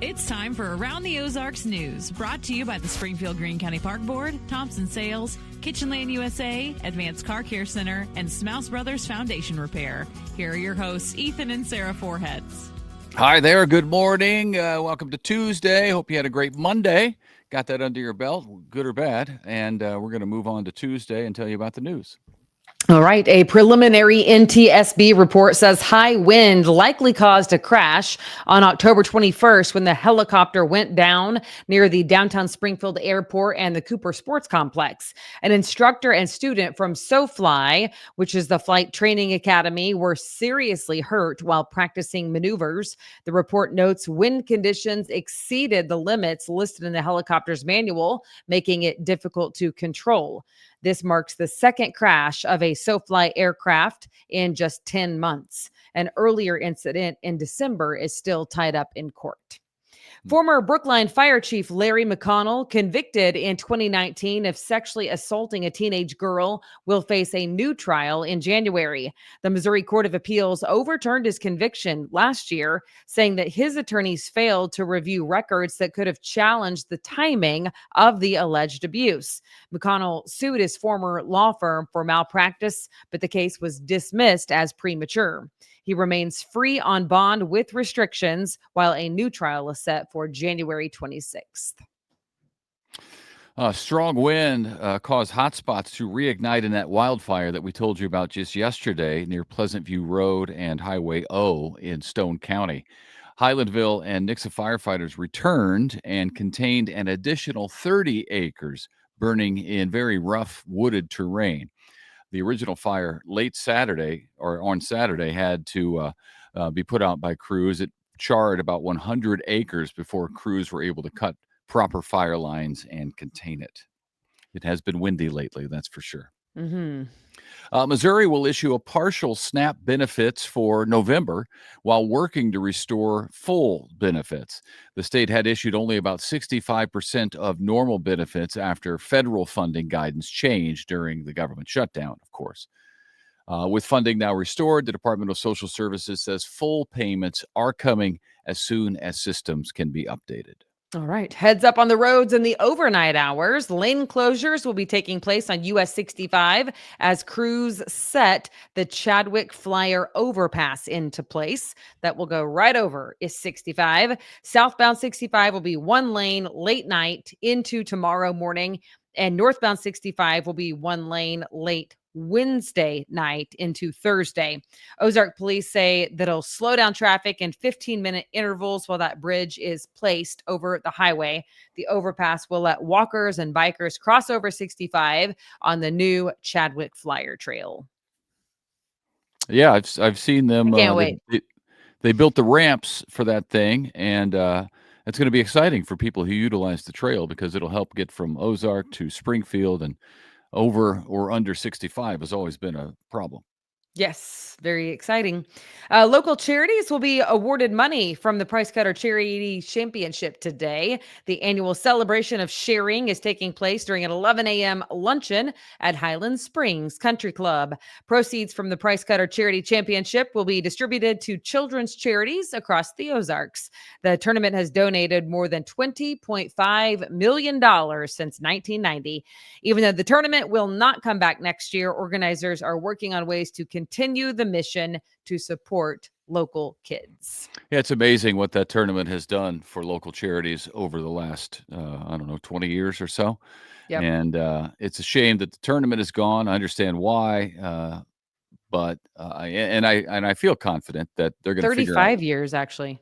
It's time for Around the Ozarks News, brought to you by the Springfield Greene County Park Board, Thompson Sales, Kitchenland USA, Advanced Car Care Center, and Smouse Brothers Foundation Repair. Here are your hosts, Ethan and Sarah Foreheads. Hi there. Good morning. Welcome to Tuesday. Hope you had a great Monday. Got that under your belt, good or bad. And we're going to move on to Tuesday and tell you about the news. All right. A preliminary NTSB report says high wind likely caused a crash on October 21st when the helicopter went down near the downtown Springfield Airport and the Cooper Sports Complex. An instructor and student from SoFly, which is the flight training academy, were seriously hurt while practicing maneuvers. The report notes wind conditions exceeded the limits listed in the helicopter's manual, making it difficult to control. This marks the second crash of a SoFly aircraft in just 10 months. An earlier incident in December is still tied up in court. Former Brookline Fire Chief Larry McConnell, convicted in 2019 of sexually assaulting a teenage girl, will face a new trial in January. The Missouri Court of Appeals overturned his conviction last year, saying that his attorneys failed to review records that could have challenged the timing of the alleged abuse. McConnell sued his former law firm for malpractice, but the case was dismissed as premature. He remains free on bond with restrictions, while a new trial is set for January 26th. Strong wind caused hotspots to reignite in that wildfire that we told you about just yesterday near Pleasant View Road and Highway O in Stone County. Highlandville and Nixa firefighters returned and contained an additional 30 acres burning in very rough wooded terrain. The original fire late Saturday or on Saturday had to be put out by crews. It charred about 100 acres before crews were able to cut proper fire lines and contain it. It has been windy lately, that's for sure. Missouri will issue a partial SNAP benefits for November while working to restore full benefits. The state had issued only about 65% of normal benefits after federal funding guidance changed during the government shutdown, of course. With funding now restored, the Department of Social Services says full payments are coming as soon as systems can be updated. All right. Heads up on the roads in the overnight hours. Lane closures will be taking place on US 65 as crews set the Chadwick Flyer overpass into place. That will go right over is 65. Southbound 65 will be one lane late night into tomorrow morning, and northbound 65 will be one lane late Wednesday night into Thursday. Ozark police say that it'll slow down traffic in 15-minute intervals while that bridge is placed over the highway. The overpass will let walkers and bikers cross over 65 on the new Chadwick Flyer Trail. Yeah, I've seen them. I can't wait. They built the ramps for that thing, and it's going to be exciting for people who utilize the trail because it'll help get from Ozark to Springfield, and over or under 65 has always been a problem. Yes, very exciting. Local charities will be awarded money from the Price Cutter Charity Championship today. The annual celebration of sharing is taking place during an 11 a.m. luncheon at Highland Springs Country Club. Proceeds from the Price Cutter Charity Championship will be distributed to children's charities across the Ozarks. The tournament has donated more than $20.5 million since 1990. Even though the tournament will not come back next year, organizers are working on ways to continue the mission to support local kids. Yeah, it's amazing what that tournament has done for local charities over the last, 20 years or so. Yep. And it's a shame that the tournament is gone. I understand why, but I feel confident that they're going to figure out. 35 years, actually.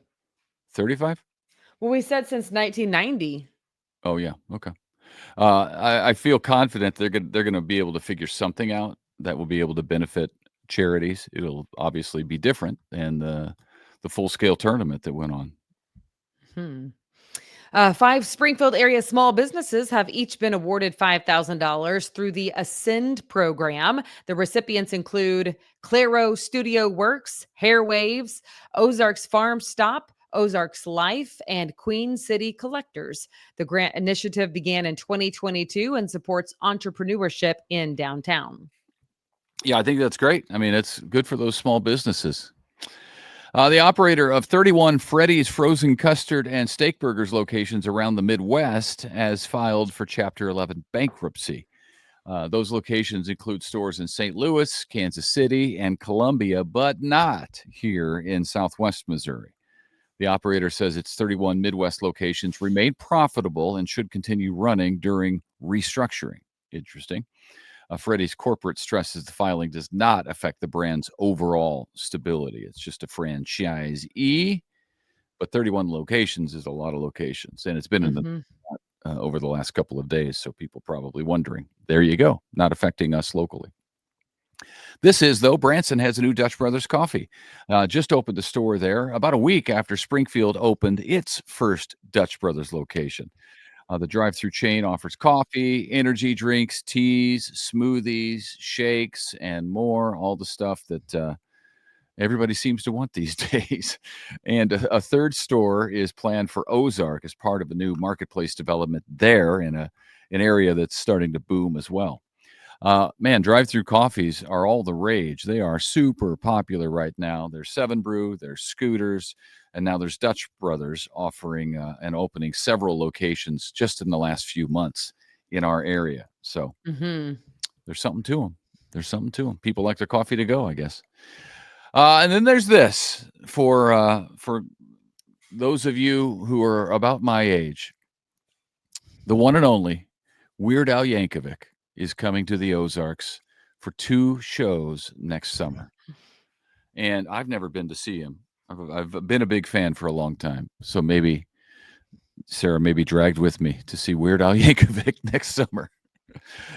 35? Well, we said since 1990. Oh yeah, okay. I feel confident they're going to be able to figure something out that will be able to benefit charities. It'll obviously be different than the full-scale tournament that went on. 5 Springfield area small businesses have each been awarded $5,000 through the Ascend program. The recipients include Claro Studio Works, Hair Waves, Ozarks Farm Stop, Ozarks Life, and Queen City Collectors. The grant initiative began in 2022 and supports entrepreneurship in downtown. Yeah, I think that's great. I mean, it's good for those small businesses. The operator of 31 Freddy's frozen custard and steak burgers locations around the Midwest has filed for Chapter 11 bankruptcy. Those locations include stores in St. Louis, Kansas City, and Columbia, but not here in Southwest Missouri. The operator says its 31 Midwest locations remain profitable and should continue running during restructuring. Interesting. Freddy's corporate stresses the filing does not affect the brand's overall stability. It's just a franchisee, but 31 locations is a lot of locations, and it's been in the over the last couple of days, so people probably wondering. There you go, not affecting us locally. This is, though, Branson has a new Dutch Brothers coffee. Just opened the store there about a week after Springfield opened its first Dutch Brothers location. The drive-through chain offers coffee, energy drinks, teas, smoothies, shakes, and more, all the stuff that everybody seems to want these days. And a third store is planned for Ozarks as part of a new marketplace development there in an area that's starting to boom as well. Man, drive-through coffees are all the rage. They are super popular right now. There's 7 Brew, there's Scooters, and now there's Dutch Brothers offering and opening several locations just in the last few months in our area. So there's something to them. There's something to them. People like their coffee to go, I guess. And then there's this for those of you who are about my age. The one and only Weird Al Yankovic is coming to the Ozarks for 2 shows next summer. And I've never been to see him. I've been a big fan for a long time. So maybe Sarah may be dragged with me to see Weird Al Yankovic next summer.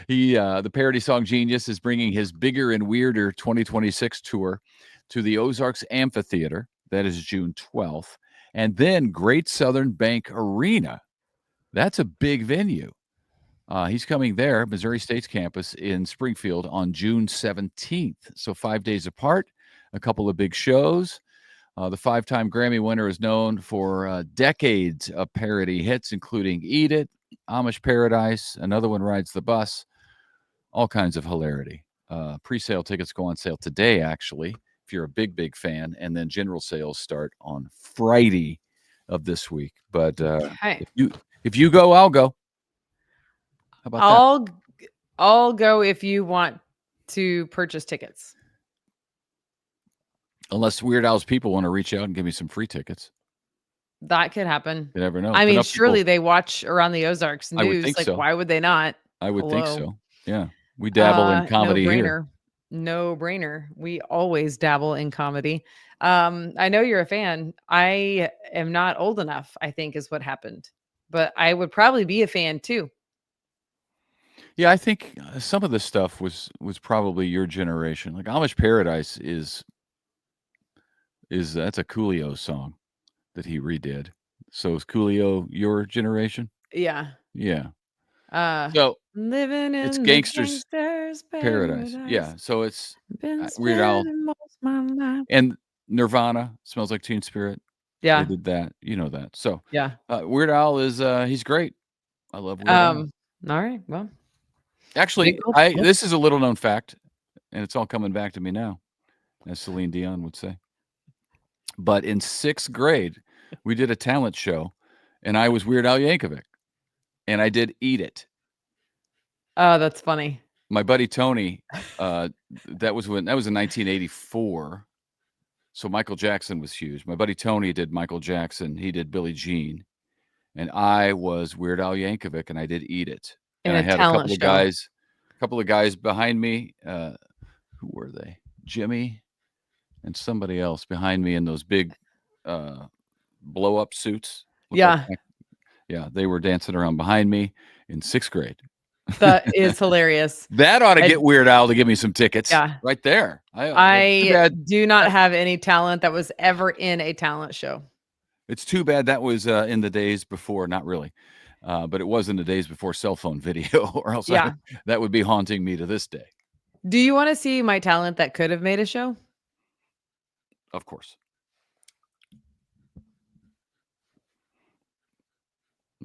The parody song genius is bringing his Bigger and Weirder 2026 tour to the Ozarks Amphitheater. That is June 12th. And then Great Southern Bank Arena. That's a big venue. He's coming there, Missouri State's campus in Springfield on June 17th. So 5 days apart, a couple of big shows. The 5-time Grammy winner is known for decades of parody hits, including Eat It, Amish Paradise, Another One Rides the Bus, all kinds of hilarity. Pre-sale tickets go on sale today, actually, if you're a big fan, and then general sales start on Friday of this week. But if you go, I'll go. How about that? I'll go if you want to purchase tickets. Unless Weird Al's people want to reach out and give me some free tickets. That could happen. You never know. I mean, surely they watch around the Ozarks news. I would think so. Why would they not? I would think so. Yeah. We dabble in comedy here. No brainer. We always dabble in comedy. I know you're a fan. I am not old enough, I think, is what happened. But I would probably be a fan too. Yeah, I think some of this stuff was probably your generation. Like Amish Paradise is that's a Coolio song that he redid. So is Coolio your generation? Yeah. Yeah. So living in it's Gangster's Paradise. Yeah. So it's Weird Al and Nirvana, Smells Like Teen Spirit. Yeah. They did that. You know that. So yeah. Weird Al is he's great. I love Weird Al. All right. Well, actually, this is a little known fact, and it's all coming back to me now, as Celine Dion would say. But in 6th grade, we did a talent show, and I was Weird Al Yankovic, and I did Eat It. Oh, that's funny. My buddy Tony, that was in 1984. So Michael Jackson was huge. My buddy Tony did Michael Jackson. He did Billie Jean, and I was Weird Al Yankovic, and I did Eat It. And I had a couple of guys behind me. Who were they? Jimmy and somebody else behind me in those big blow-up suits. Yeah. Yeah, they were dancing around behind me in 6th grade. That is hilarious. That ought to get Weird Al to give me some tickets. Yeah. Right there. I do not have any talent that was ever in a talent show. It's too bad that was in the days before, not really, but it was in the days before cell phone video, or else that would be haunting me to this day. Do you want to see my talent that could have made a show? Of course.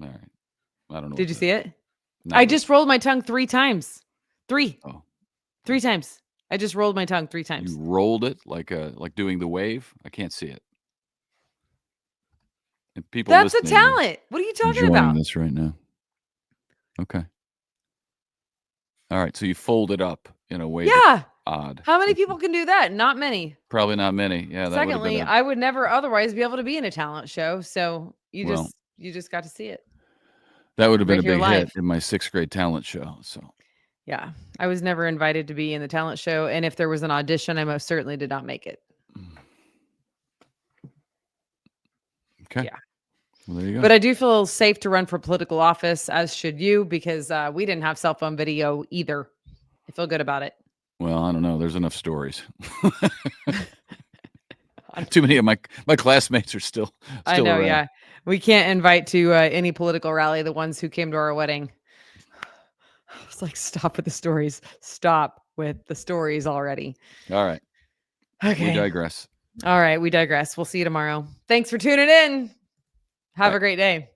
All right. I don't know. Did you see it? I just rolled my tongue 3 times. 3. Oh. 3 times. I just rolled my tongue 3 times. You rolled it like doing the wave. I can't see it. And people That's a listening are talent. What are you talking enjoying about? this right now. Okay. All right. So you fold it up in a way Yeah. that's odd. How many people can do that? Not many. Probably not many. Yeah. That would have Secondly, been I would never otherwise be able to be in a talent show. So you Well, just got to see it. that would have been right a here big live. hit in my 6th grade talent show. So Yeah. I was never invited to be in the talent show. And if there was an audition, I most certainly did not make it. okay. Yeah. Well, there you go. But I do feel safe to run for political office, as should you, because we didn't have cell phone video either. I feel good about it. Well, I don't know. There's enough stories. Too many of my classmates are still I know, around. yeah. We can't invite to any political rally the ones who came to our wedding. It's like, stop with the stories. Stop with the stories already. All right. Okay. We digress. All right. We digress. We'll see you tomorrow. Thanks for tuning in. Have Bye. a great day.